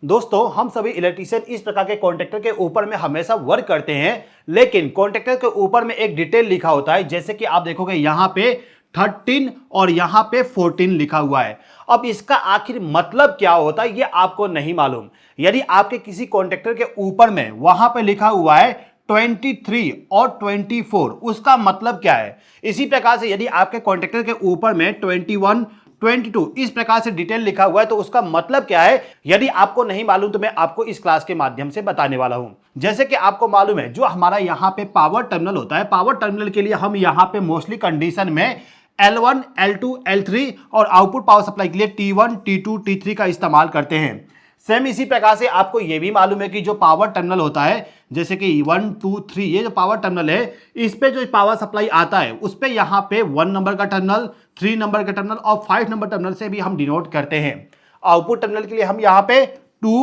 दोस्तों हम सभी इलेक्ट्रीशियन इस प्रकार के कॉन्ट्रैक्टर के ऊपर में हमेशा वर्क करते हैं, लेकिन कॉन्ट्रैक्टर के ऊपर में एक डिटेल लिखा होता है। जैसे कि आप देखोगे यहां पे 13 और यहां पे 14 लिखा हुआ है। अब इसका आखिर मतलब क्या होता है ये आपको नहीं मालूम। यदि आपके किसी कॉन्ट्रैक्टर के ऊपर में वहां पे लिखा हुआ है 23 और 24, उसका मतलब क्या है। इसी प्रकार से यदि आपके कॉन्ट्रैक्टर के ऊपर में 21 22 इस प्रकार से डिटेल लिखा हुआ है तो उसका मतलब क्या है। यदि आपको नहीं मालूम तो मैं आपको इस क्लास के माध्यम से बताने वाला हूं। जैसे कि आपको मालूम है जो हमारा यहां पे पावर टर्मिनल होता है, पावर टर्मिनल के लिए हम यहां पे मोस्टली कंडीशन में L1 L2 L3 और आउटपुट पावर सप्लाई के लिए T1 T2 T3 का इस्तेमाल करते हैं। सेम इसी प्रकार से आपको यह भी मालूम है कि जो पावर टर्मिनल होता है जैसे कि 1 2 3 ये जो पावर टर्मिनल है इस पे जो पावर सप्लाई आता है उस पे यहाँ पे 1 नंबर का टर्मिनल, 3 नंबर का टर्मिनल और 5 नंबर टर्मिनल से भी हम डिनोट करते हैं। आउटपुट टर्मिनल के लिए हम यहाँ पे 2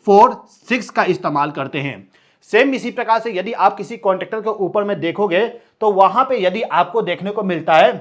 4 6 का इस्तेमाल करते हैं। सेम इसी प्रकार से यदि आप किसी कॉन्ट्रैक्टर के ऊपर में देखोगे तो वहां पे यदि आपको देखने को मिलता है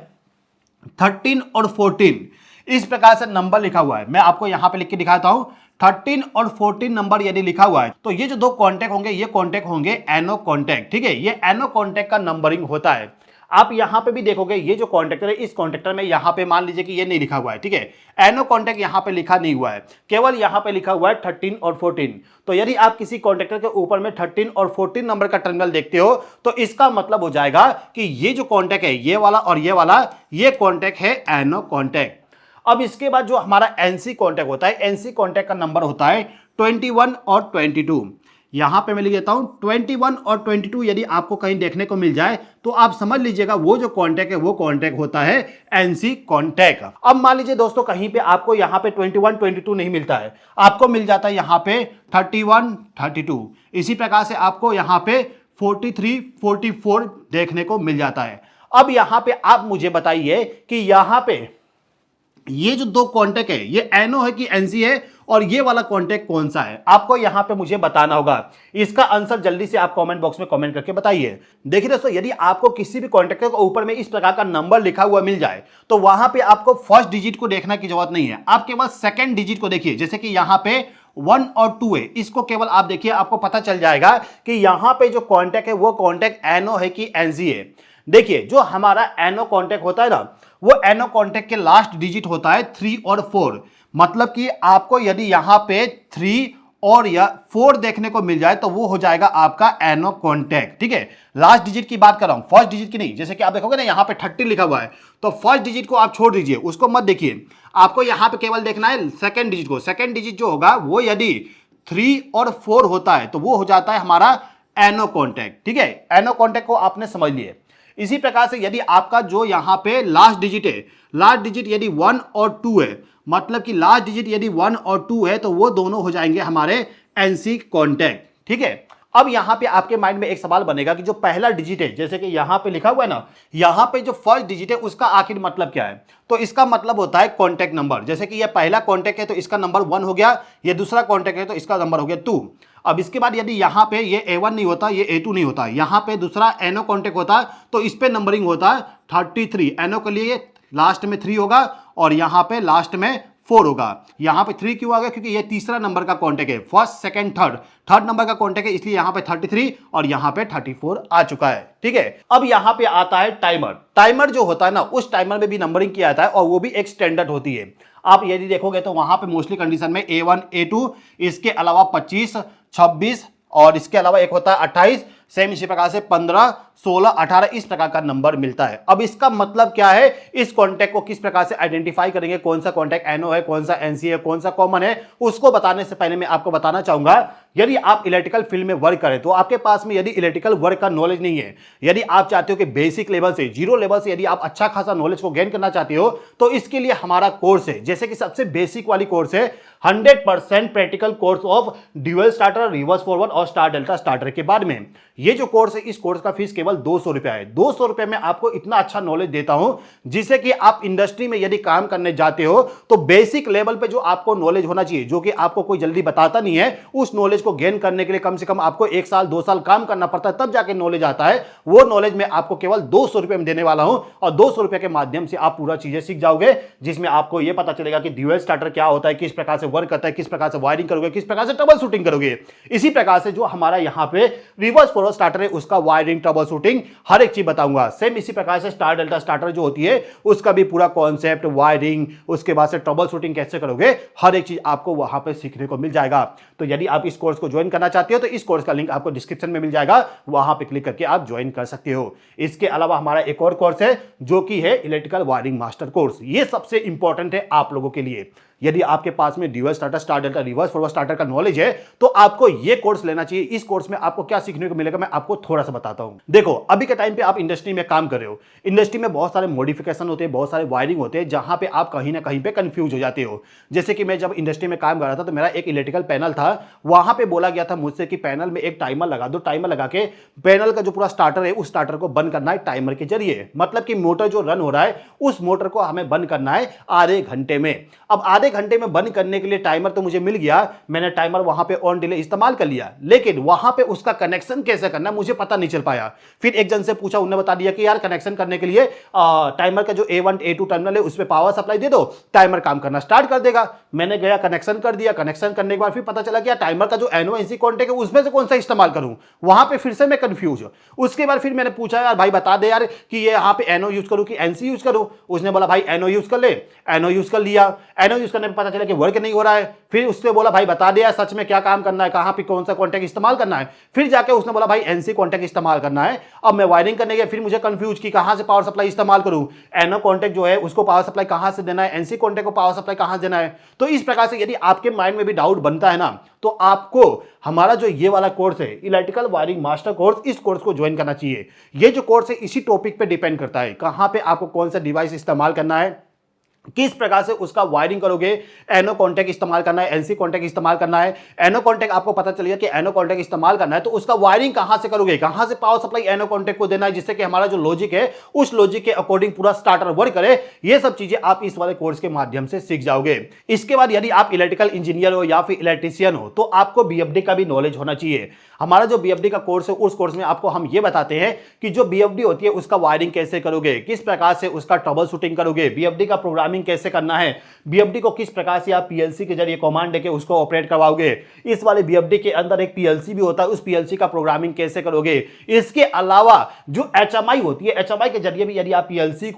13 और 14 इस प्रकार से नंबर लिखा हुआ है। मैं आपको यहां पे लिख के दिखाता हूं। 13 और 14 नंबर यदि लिखा हुआ है तो ये जो दो कॉन्टैक्ट होंगे ये कॉन्टैक्ट होंगे एनो कॉन्टैक्ट। ठीक है, ये एनो कॉन्टैक्ट का नंबरिंग होता है। आप यहां पे भी देखोगे ये जो कॉन्ट्रैक्टर है इस कॉन्ट्रैक्टर में यहां पे मान लीजिए कि ये नहीं लिखा हुआ है। ठीक है, एनो कॉन्टैक्ट यहां पे लिखा नहीं हुआ है, केवल यहां पे लिखा हुआ है 13 और 14। तो यदि आप किसी कॉन्ट्रैक्टर के ऊपर में 13 और 14 नंबर का टर्मिनल देखते हो तो इसका मतलब हो जाएगा कि ये जो कॉन्टैक्ट है ये वाला और ये वाला ये कॉन्टैक्ट है एनो कॉन्टैक्ट। अब इसके बाद जो हमारा एनसी कॉन्टैक्ट होता है, एनसी कॉन्टैक्ट का नंबर होता है 21 और 22। यहां पे मैं लिख देता हूं 21 और 22 यदि आपको कहीं देखने को मिल जाए तो आप समझ लीजिएगा वो जो कॉन्टैक्ट है वो कॉन्टैक्ट होता है एनसी कॉन्टैक्ट। अब मान लीजिए दोस्तों कहीं पे आपको यहां पे 21 22 नहीं मिलता है, आपको मिल जाता है यहां पे 31 32। इसी प्रकार से आपको यहां पे 43 44 देखने को मिल जाता है। अब यहां पे आप मुझे बताइए कि यहां पे ये जो दो कॉन्टैक्ट है ये एनो है कि एनसी है और ये वाला कॉन्टैक्ट कौन सा है, आपको यहां पे मुझे बताना होगा। इसका आंसर जल्दी से आप कमेंट बॉक्स में कमेंट करके बताइए। देखिए दोस्तों यदि आपको किसी भी कॉन्टैक्ट के ऊपर में इस प्रकार का नंबर लिखा हुआ मिल जाए तो वहां पे आपको फर्स्ट डिजिट को देखने की जरूरत नहीं है, आप केवल सेकंड डिजिट को देखिए। जैसे कि यहां पे 1 और 2 है, इसको केवल आप देखिए, आपको पता चल जाएगा कि यहां पे जो कॉन्टैक्ट है वो कॉन्टैक्ट एनो है कि एनसी है। देखिए जो हमारा एनो कॉन्टैक्ट होता है ना वो एनो कॉन्टैक्ट के लास्ट डिजिट होता है 3 और 4। मतलब कि आपको यदि यहां पे 3 और या 4 देखने को मिल जाए तो वो हो जाएगा आपका एनो कॉन्टैक्ट। ठीक है, लास्ट डिजिट की बात कर रहा हूं, फर्स्ट डिजिट की नहीं। जैसे कि आप देखोगे ना यहां पे 30 लिखा हुआ है तो फर्स्ट डिजिट को आप छोड़ दीजिए, उसको मत देखिए। आपको यहां पे केवल देखना है सेकंड डिजिट को। सेकंड डिजिट जो होगा वो यदि 3 और 4 होता है तो वो हो जाता है हमारा एनो कॉन्टैक्ट। ठीक है, एनो कॉन्टैक्ट को आपने समझ लिए। इसी प्रकार से यदि आपका जो यहां पे लास्ट डिजिट है, लास्ट डिजिट यदि 1 और 2 है, मतलब कि लास्ट डिजिट यदि 1 और 2 है तो वो दोनों हो जाएंगे हमारे एनसी कॉन्टैक्ट। ठीक है, अब यहां पे आपके माइंड में एक सवाल बनेगा कि जो पहला डिजिट है जैसे कि यहां पे लिखा हुआ है ना, यहां पे जो फर्स्ट डिजिट है उसका आखिर मतलब क्या है। तो इसका मतलब होता है कॉन्टैक्ट नंबर। जैसे कि ये पहला कॉन्टैक्ट है तो इसका नंबर 1 हो गया, ये दूसरा कॉन्टैक्ट है तो इसका नंबर हो गया 2। अब इसके बाद यदि यहां पे ये A1 नहीं होता, ये A2 नहीं होता, यहां पे दूसरा एनो कॉन्टैक्ट होता तो इस पे नंबरिंग होता 33। एनो के लिए लास्ट में 3 होगा और यहां पे लास्ट में 4 होगा। यहां पे 3 क्यों आ गया, क्योंकि ये तीसरा नंबर का कॉन्टैक्ट है, फर्स्ट सेकंड थर्ड नंबर का कॉन्टैक्ट है, इसलिए यहां पे 33 और यहां पे 34 आ चुका है। ठीक है, अब यहां पे आता है टाइमर। टाइमर जो होता है ना उस टाइमर में भी नंबरिंग किया जाता है और वो भी एक स्टैंडर्ड होती है। आप यदि देखोगे तो वहां पे मोस्टली कंडीशन में A1 A2, इसके अलावा 25 26 और इसके अलावा एक होता है 28। सेम इसी प्रकार से 15 16 18 इस प्रकार का नंबर मिलता है। अब इसका मतलब क्या है, इस कॉन्टैक्ट को किस प्रकार से आइडेंटिफाई करेंगे, कौन सा कॉन्टैक्ट एनो है, कौन सा एनसी है, कौन सा कॉमन है, उसको बताने से पहले मैं आपको बताना चाहूंगा यदि आप इलेक्ट्रिकल फील्ड में वर्क करें तो आपके पास में यदि इलेक्ट्रिकल वर्क का नॉलेज नहीं है, यदि आप चाहते हो कि बेसिक लेवल से, जीरो लेवल से यदि आप अच्छा खासा नॉलेज को गेन करना चाहते हो तो इसके लिए हमारा कोर्स है। जैसे कि सबसे बेसिक वाली कोर्स है 100% practical course of dual starter, reverse forward और स्टार डेल्टा स्टार्टर के बाद में। ये जो कोर्स है इस कोर्स का फीस केवल 200 रुपया है। 200 रुपये में आपको इतना अच्छा नॉलेज देता हूं जिससे कि आप इंडस्ट्री में यदि काम करने जाते हो तो बेसिक लेवल पे जो आपको नॉलेज होना चाहिए, जो कि आपको कोई जल्दी बताता नहीं है, उस नॉलेज नॉलेज को गेन करने के लिए कम से कम आपको 1 साल 2 साल काम करना पड़ता है, तब जाके नॉलेज आता है। वो नॉलेज मैं आपको केवल 200 रुपए में देने वाला हूं और 200 रुपए के माध्यम से आप पूरा चीजें सीख जाओगे, जिसमें आपको यह पता चलेगा कि ड्यूअल स्टार्टर क्या होता है, किस प्रकार से वर्क करता है, किस प्रकार से वायरिंग करोगे, किस प्रकार से ट्रबल शूटिंग करोगे। इसी प्रकार से जो हमारा यहां पे रिवर्स फॉरवर्ड स्टार्टर है उसका वायरिंग, ट्रबल शूटिंग, हर एक चीज बताऊंगा। सेम इसी प्रकार से स्टार डेल्टा स्टार्टर जो होती है उसका भी पूरा कॉन्सेप्ट, वायरिंग, उसके बाद से ट्रबल शूटिंग कैसे करोगे, हर एक चीज आपको वहां पे सीखने को मिल जाएगा। तो यदि आप इस कोर्स को ज्वाइन करना चाहते हो तो इस कोर्स का लिंक आपको डिस्क्रिप्शन में मिल जाएगा, वहां पे क्लिक करके आप ज्वाइन कर सकते हो। इसके अलावा हमारा एक और कोर्स है जो कि है इलेक्ट्रिकल वायरिंग मास्टर कोर्स। ये सबसे इंपॉर्टेंट है आप लोगों के लिए। यदि आपके पास में dual starter, star delta, reverse forward starter का नॉलेज है तो आपको यह कोर्स लेना चाहिए। इस कोर्स में आपको क्या सीखने को मिलेगा मैं आपको थोड़ा सा बताता हूं। देखो, अभी के टाइम पे आप इंडस्ट्री में काम कर रहे हो, इंडस्ट्री में बहुत सारे मॉडिफिकेशन होते हैं, बहुत सारे वायरिंग होते हैं, जहां पे आप कहीं ना कहीं पे कंफ्यूज हो जाते हो। जैसे कि मैं जब इंडस्ट्री में काम कर रहा था तो मेरा एक इलेक्ट्रिकल पैनल था, वहां पे बोला गया था मुझसे कि पैनल में एक टाइमर लगा दो, टाइमर लगा के पैनल का जो पूरा स्टार्टर है उस स्टार्टर को बंद करना है टाइमर के जरिए। मतलब कि मोटर जो रन हो रहा है उस मोटर को हमें बंद करना है आधे घंटे में। अब आधे घंटे में बंद करने के लिए टाइमर तो मुझे मिल गया, मैंने टाइमर वहां पे ऑन डिले इस्तेमाल कर लिया, लेकिन वहां पे उसका कनेक्शन कैसे करना मुझे पता नहीं चल पाया। फिर एक जन से पूछा, उन्होंने बता दिया कि यार कनेक्शन करने के लिए टाइमर का जो A1 A2 टर्मिनल है उस पे पावर सप्लाई दे दो, टाइमर काम करना स्टार्ट कर देगा। मैंने गया कनेक्शन कर दिया, कनेक्शन करने के बाद फिर पता चला कि यार टाइमर का जो NO-NC कॉन्टेक्ट है उसमें से कौन सा इस्तेमाल करूं, वहां पे फिर से मैं कंफ्यूज। उसके बाद फिर मैंने पूछा, यार भाई बता दे यार कि ये यहाँ पे NO यूज करूं कि NC यूज करूं। उसने बोला भाई NO यूज कर ले, NO यूज कर लिया। NO यूज करने में पता चला कि वर्क नहीं हो रहा है। फिर उससे बोला भाई बता दे यार सच में क्या काम करना है, कहां पे कौन सा कॉन्टेक्ट इस्तेमाल करना है। फिर जाके उसने बोला भाई NC कॉन्टेक्ट इस्तेमाल करना है। अब मैं वायरिंग करने गया, फिर मुझे कंफ्यूज कि कहां से पावर सप्लाई इस्तेमाल करूं, NO कॉन्टेक्ट जो है उसको पावर सप्लाई कहां से देना है, NC कॉन्टेक्ट को पावर सप्लाई कहां से देना है। तो इस प्रकार से यदि आपके माइंड में भी डाउट बनता है ना, तो आपको हमारा जो ये वाला कोर्स है इलेक्ट्रिकल वायरिंग मास्टर कोर्स, इस कोर्स को ज्वाइन करना चाहिए। ये जो कोर्स है इसी टॉपिक पे डिपेंड करता है, कहां पे आपको कौन सा डिवाइस इस्तेमाल करना है, किस प्रकार से उसका वायरिंग करोगे, NO कॉन्टेक्ट इस्तेमाल करना है, NC कॉन्टेक्ट इस्तेमाल करना है। NO कॉन्टेक्ट आपको पता चलेगा कि NO कॉन्टेक्ट इस्तेमाल करना है तो उसका वायरिंग कहां से करोगे, कहां से पावर सप्लाई NO कॉन्टेक्ट को देना है, जिससे कि हमारा जो लॉजिक है उस लॉजिक के अकॉर्डिंग पूरा स्टार्टर वर्क करे। ये सब चीजें आप इस वाले कोर्स के माध्यम से सीख जाओगे। इसके बाद यदि आप इलेक्ट्रिकल इंजीनियर हो या फिर इलेक्ट्रीशियन हो तो आपको BFD का भी नॉलेज होना चाहिए। हमारा जो BFD का कोर्स है उस कोर्स में आपको हम ये बताते हैं कि जो BFD होती है उसका वायरिंग कैसे करोगे, किस प्रकार से उसका ट्रबल शूटिंग करोगे, BFD का प्रोग्रामिंग कैसे करना है, BFD को किस प्रकार से आप PLC के जरिए कमांड देके उसको ऑपरेट करवाओगे। इस वाले BFD के अंदर एक PLC भी होता है, उस PLC का प्रोग्रामिंग कैसे करोगे। इसके अलावा जो HMI होती है, HMI के जरिए भी यदि आप BFD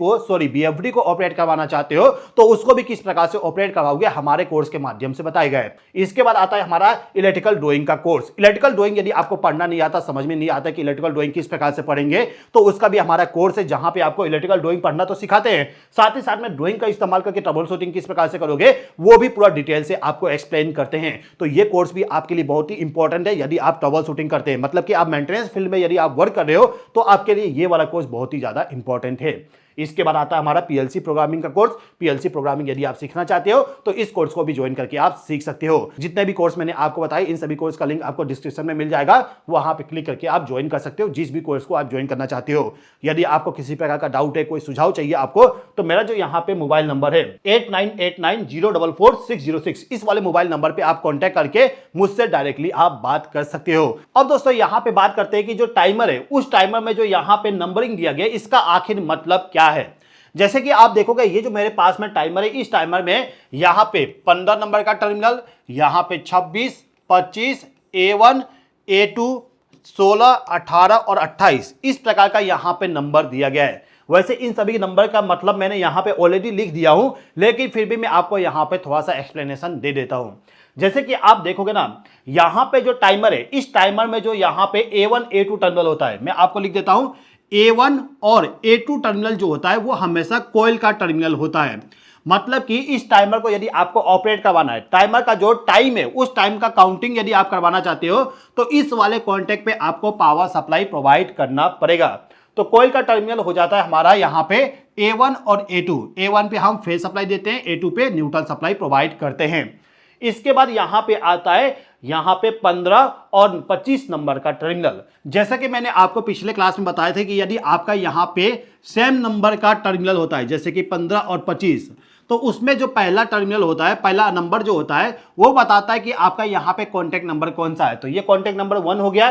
को ऑपरेट करवाना चाहते हो तो उसको भी किस प्रकार से ऑपरेट करवाओगे हमारे कोर्स के माध्यम से बताया गया है। इसके बाद आता है हमारा इलेक्ट्रिकल ड्राइंग का कोर्स। इलेक्ट्रिकल ड्राइंग यदि आपको पढ़ना नहीं आता, समझ में नहीं आता कि इलेक्ट्रिकल ड्राइंग किस प्रकार से पढ़ेंगे, तो उसका भी हमारा कोर्स है जहां पे आपको इलेक्ट्रिकल ड्राइंग पढ़ना तो सिखाते हैं, साथ ही साथ में ड्राइंग का इस्तेमाल करके ट्रबल शूटिंग किस प्रकार से करोगे वो भी पूरा डिटेल से आपको एक्सप्लेन करते हैं। तो ये कोर्स भी आपके लिए बहुत ही इंपॉर्टेंट है यदि आप ट्रबल शूटिंग करते हैं, मतलब कि आप मेंटेनेंस फील्ड में यदि आप वर्क कर रहे हो तो आपके लिए ये वाला कोर्स बहुत ही ज्यादा इंपॉर्टेंट है। इसके बाद आता है हमारा PLC प्रोग्रामिंग का कोर्स। PLC प्रोग्रामिंग यदि आप सीखना चाहते हो तो इस कोर्स को भी ज्वाइन करके आप सीख सकते हो। जितने भी कोर्स मैंने आपको बताए इन सभी कोर्स का लिंक आपको डिस्क्रिप्शन में मिल जाएगा, वहां पे क्लिक करके आप ज्वाइन कर सकते हो जिस भी कोर्स को आप ज्वाइन करना चाहते हो। यदि आपको किसी प्रकार का डाउट है, कोई सुझाव चाहिए आपको, तो मेरा जो यहाँ पे मोबाइल नंबर है 8989044606, इस वाले मोबाइल नंबर पे आप कॉन्टैक्ट करके मुझसे डायरेक्टली आप बात कर सकते हो। अब दोस्तों यहाँ पे बात करते हैं कि जो टाइमर है उस टाइमर में जो यहाँ पे नंबरिंग दिया गया इसका आखिर मतलब क्या है। जैसे कि आप देखोगे ये जो मेरे पास में टाइमर है, इस टाइमर में यहां पे 15 नंबर का टर्मिनल, यहां पे 26, 25, A1, A2, 16, 18 और 28 इस प्रकार का यहां पे नंबर दिया गया है। वैसे इन सभी नंबर का मतलब मैंने यहां पे ऑलरेडी लिख दिया हूं, लेकिन फिर भी मैं आपको यहां पे थोड़ा सा एक्सप्लेनेशन दे देता हूं। जैसे कि आप देखोगे ना, यहां पे जो टाइमर है इस टाइमर में जो यहां पे A1, A2 टर्मिनल होता है, मैं आपको लिख देता हूं। A1 और A2 टर्मिनल जो होता है वो हमेशा कॉइल का टर्मिनल होता है। मतलब कि इस टाइमर को यदि आपको ऑपरेट करवाना है, टाइमर का जो टाइम है उस टाइम का काउंटिंग यदि आप करवाना चाहते हो तो इस वाले कॉन्टेक्ट पे आपको पावर सप्लाई प्रोवाइड करना पड़ेगा। तो कॉइल का टर्मिनल हो जाता है हमारा यहाँ पे A1 और A2। A1 पे हम फेज सप्लाई देते हैं, A2 पे न्यूट्रल सप्लाई प्रोवाइड करते हैं। इसके बाद यहां पे आता है यहां पे 15 और 25 नंबर का टर्मिनल। जैसा कि मैंने आपको पिछले क्लास में बताया था कि यदि आपका यहां पे सेम नंबर का टर्मिनल होता है, जैसे कि 15 और 25, तो उसमें जो पहला टर्मिनल होता है, पहला नंबर जो होता है वो बताता है कि आपका यहाँ पे कॉन्टैक्ट नंबर कौन सा है। तो ये कॉन्टैक्ट नंबर 1 हो गया,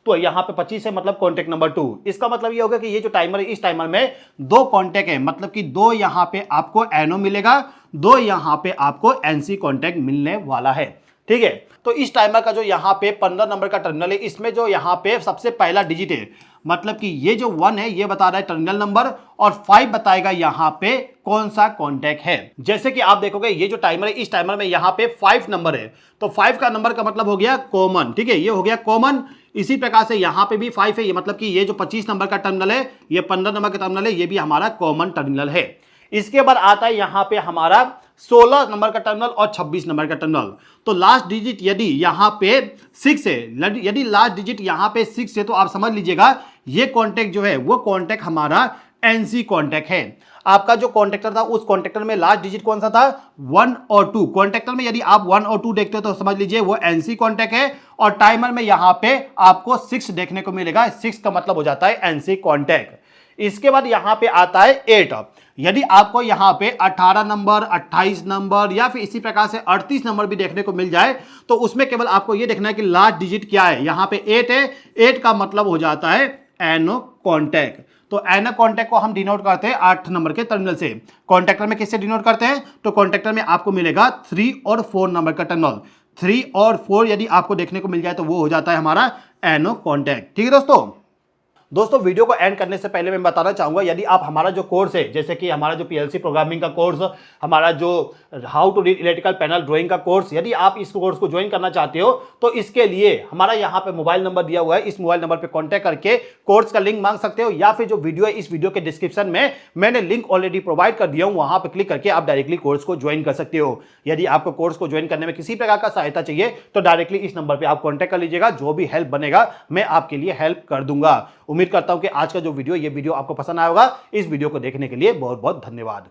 तो यहाँ पे 25 है मतलब कॉन्टैक्ट नंबर 2। इसका मतलब ये होगा कि ये जो टाइमर है, इस टाइमर में 2 कॉन्टैक्ट है, मतलब कि 2 यहाँ पे आपको एनओ मिलेगा, 2 यहाँ पे आपको एनसी कॉन्टैक्ट मिलने वाला है। ठीक है, तो इस टाइमर का जो यहाँ पे 15 नंबर का टर्मिनल है, इसमें जो यहाँ पे सबसे पहला डिजिट है, मतलब कि ये जो 1 है ये बता रहा है टर्मिनल नंबर, और 5 बताएगा यहाँ पे कौन सा कॉन्टैक्ट है। जैसे कि आप देखोगे ये जो टाइमर है, इस टाइमर में यहाँ पे 5 नंबर है, तो 5 का नंबर का मतलब हो गया कॉमन। ठीक है, ये हो गया कॉमन। इसी प्रकार से यहाँ पे भी 5 है, ये मतलब कि ये जो 25 नंबर का टर्मिनल है, ये 15 नंबर का टर्मिनल है, ये भी हमारा कॉमन टर्मिनल है। इसके बाद आता है यहाँ पे हमारा 16 नंबर का टर्मिनल और 26 नंबर का टर्मिनल। तो लास्ट डिजिट यदि यहाँ पे 6 है, यदि लास्ट डिजिट यहाँ पे 6 है, तो आप समझ लीजिएगा ये कॉन्टैक्ट जो है वो कॉन्टैक्ट हमारा एनसी कॉन्टैक्ट है। आपका जो कॉन्टैक्टर था उस कॉन्टैक्टर में लास्ट डिजिट कौन सा था, 1 और 2। कॉन्टैक्टर में यदि आप 1 और 2 देखते हो तो समझ लीजिए वो एनसी कॉन्टैक्ट है, और टाइमर में यहाँ पे आपको 6 देखने को मिलेगा, 6 का मतलब हो जाता है एनसी कॉन्टैक्ट। इसके बाद यहाँ पे आता है 8। यदि आपको यहाँ पे 18 नंबर, 28 नंबर या फिर इसी प्रकार से 38 नंबर भी देखने को मिल जाए, तो उसमें केवल आपको ये देखना है कि लास्ट डिजिट क्या है। यहाँ पे 8 है, 8 का मतलब हो जाता है एनो कॉन्टैक्ट। तो एनो कॉन्टैक्ट को हम डिनोट करते हैं 8 नंबर के टर्मिनल से। कॉन्टैक्टर में किससे डिनोट करते हैं, तो कॉन्टैक्टर में आपको मिलेगा 3 और 4 नंबर का टर्मिनल। 3 और 4 यदि आपको देखने को मिल जाए तो वो हो जाता है हमारा एनो कॉन्टैक्ट। ठीक है दोस्तों, वीडियो को एंड करने से पहले मैं बताना चाहूंगा, यदि आप हमारा जो कोर्स है, जैसे कि हमारा जो पीएलसी प्रोग्रामिंग का कोर्स, हमारा जो how to read electrical panel drawing का कोर्स, यदि आप इस कोर्स को ज्वाइन करना चाहते हो तो इसके लिए हमारा यहाँ पे मोबाइल नंबर दिया हुआ है, इस मोबाइल नंबर पे कांटेक्ट करके कोर्स का लिंक मांग सकते हो, या फिर जो वीडियो है इस वीडियो के डिस्क्रिप्शन में मैंने लिंक ऑलरेडी प्रोवाइड कर दिया हूं, वहां पर क्लिक करके आप डायरेक्टली कोर्स को ज्वाइन कर सकते हो। यदि आपको कोर्स को ज्वाइन करने में किसी प्रकार का सहायता चाहिए तो डायरेक्टली इस नंबर पर आप कॉन्टैक्ट कर लीजिएगा, जो भी हेल्प बनेगा मैं आपके लिए हेल्प कर दूंगा। उम्मीद करता हूं कि आज का जो वीडियो, ये वीडियो आपको पसंद आया होगा। इस वीडियो को देखने के लिए बहुत बहुत धन्यवाद।